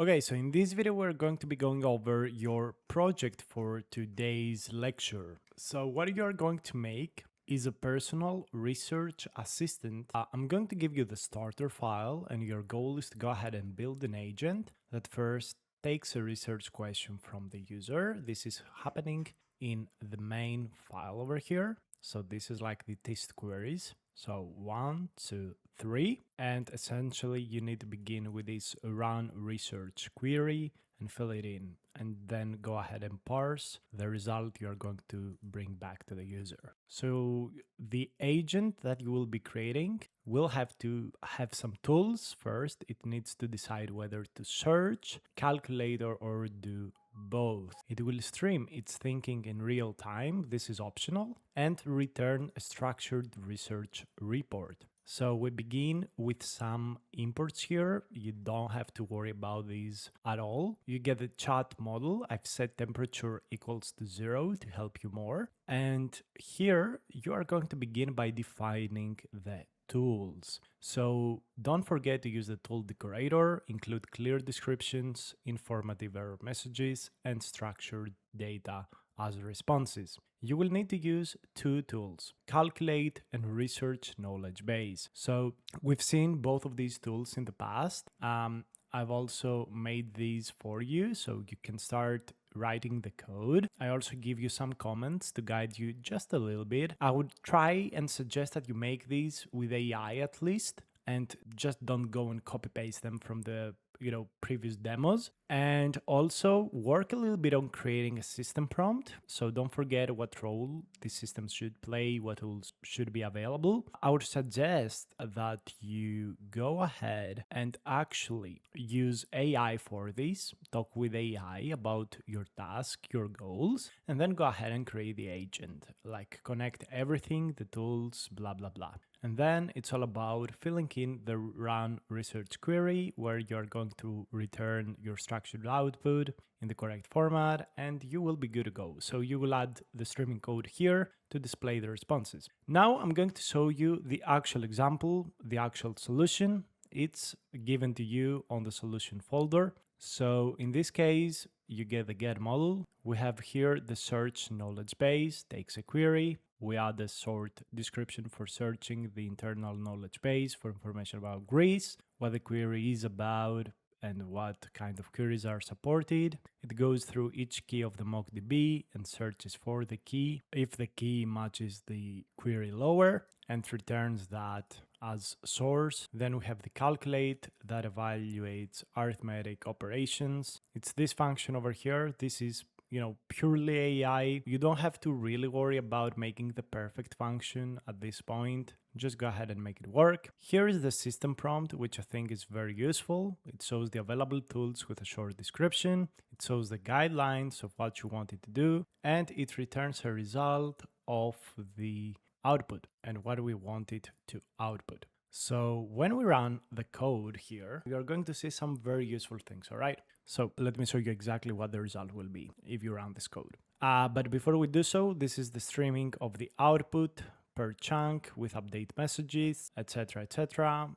Okay, so in this video, we're going to be going over your project for today's lecture. So what you're going to make is a personal research assistant. I'm going to give you the starter file, and your goal is to go ahead and build an agent that first takes a research question from the user. This is happening in the main file over here. So this is like the test queries. So 1, 2, 3. And essentially you need to begin with this run research query and fill it in, and then go ahead and parse the result you're going to bring back to the user. So the agent that you will be creating will have to have some tools. First, it needs to decide whether to search, calculate, or do both. It will stream its thinking in real time, this is optional, and return a structured research report. So we begin with some imports here. You don't have to worry about these at all. You get the chat model. I've set temperature equals to 0 to help you more. And here you are going to begin by defining the tools. So don't forget to use the tool decorator, include clear descriptions, informative error messages, and structured data as responses. You will need to use two tools, calculate and research knowledge base. So we've seen both of these tools in the past. I've also made these for you so you can start writing the code. I also give you some comments to guide you just a little bit. I would try and suggest that you make these with AI at least, and just don't go and copy paste them from the previous demos. And also work a little bit on creating a system prompt. So don't forget what role the system should play, what tools should be available. I would suggest that you go ahead and actually use AI for this, talk with AI about your task, your goals, and then go ahead and create the agent, like connect everything, the tools, blah, blah, blah. And then it's all about filling in the run research query, where you're going to return your structured output in the correct format, and you will be good to go. So you will add the streaming code here to display the responses. Now I'm going to show you the actual example, the actual solution. It's given to you on the solution folder. So in this case, you get the get model. We have here the search knowledge base, takes a query. We add the short description for searching the internal knowledge base for information about Greece, what the query is about, and what kind of queries are supported. It goes through each key of the MockDB and searches for the key. If the key matches the query lower, and returns that as source. Then we have the calculate that evaluates arithmetic operations. It's this function over here. This is purely AI. You don't have to really worry about making the perfect function at this point. Just go ahead and make it work. Here is the system prompt, which I think is very useful. It shows the available tools with a short description. It shows the guidelines of what you want it to do, and it returns a result of the output and what we want it to output. So when we run the code here, we are going to see some very useful things, all right? So let me show you exactly what the result will be if you run this code. But before we do so, this is the streaming of the output per chunk with update messages, etc., etc.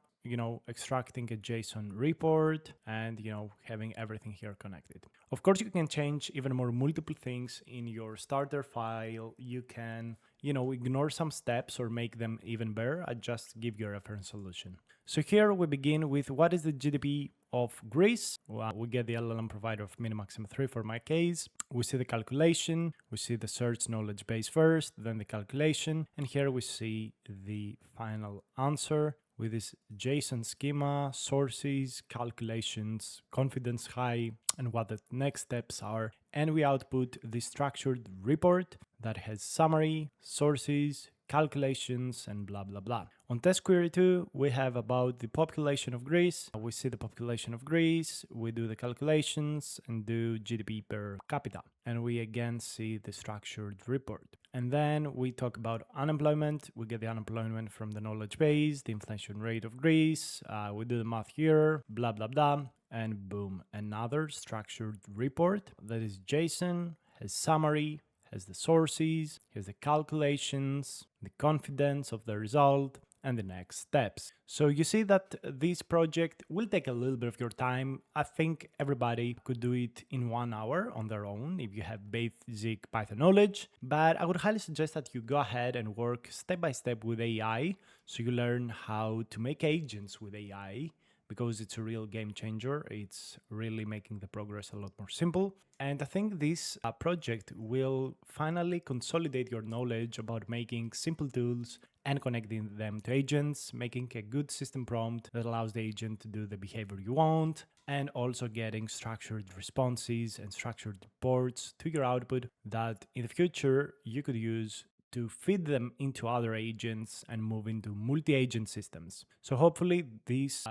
Extracting a JSON report and, having everything here connected. Of course, you can change even more multiple things in your starter file. You can, ignore some steps or make them even better. I just give you a reference solution. So here we begin with what is the GDP of Greece. Well, we get the LLM provider of minimaxim 3 for my case. We see the calculation, we see the search knowledge base first, then the calculation, and here we see the final answer with this JSON schema, sources, calculations, confidence high, and what the next steps are. And we output the structured report that has summary, sources, calculations, and blah, blah, blah. On test query 2, we have about the population of Greece. We see the population of Greece, we do the calculations and do GDP per capita. And we again see the structured report. And then we talk about unemployment. We get the unemployment from the knowledge base, the inflation rate of Greece. We do the math here, blah, blah, blah. And boom, another structured report that is JSON, has summary, has the sources, has the calculations, the confidence of the result, and the next steps. So you see that this project will take a little bit of your time. I think everybody could do it in 1 hour on their own if you have basic Python knowledge, but I would highly suggest that you go ahead and work step by step with AI so you learn how to make agents with AI because it's a real game changer. It's really making the progress a lot more simple. And I think this project will finally consolidate your knowledge about making simple tools and connecting them to agents, making a good system prompt that allows the agent to do the behavior you want, and also getting structured responses and structured reports to your output that in the future you could use to feed them into other agents and move into multi-agent systems. So hopefully this,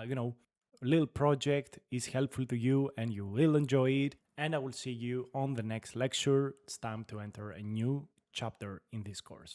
little project is helpful to you and you will enjoy it. And I will see you on the next lecture. It's time to enter a new chapter in this course.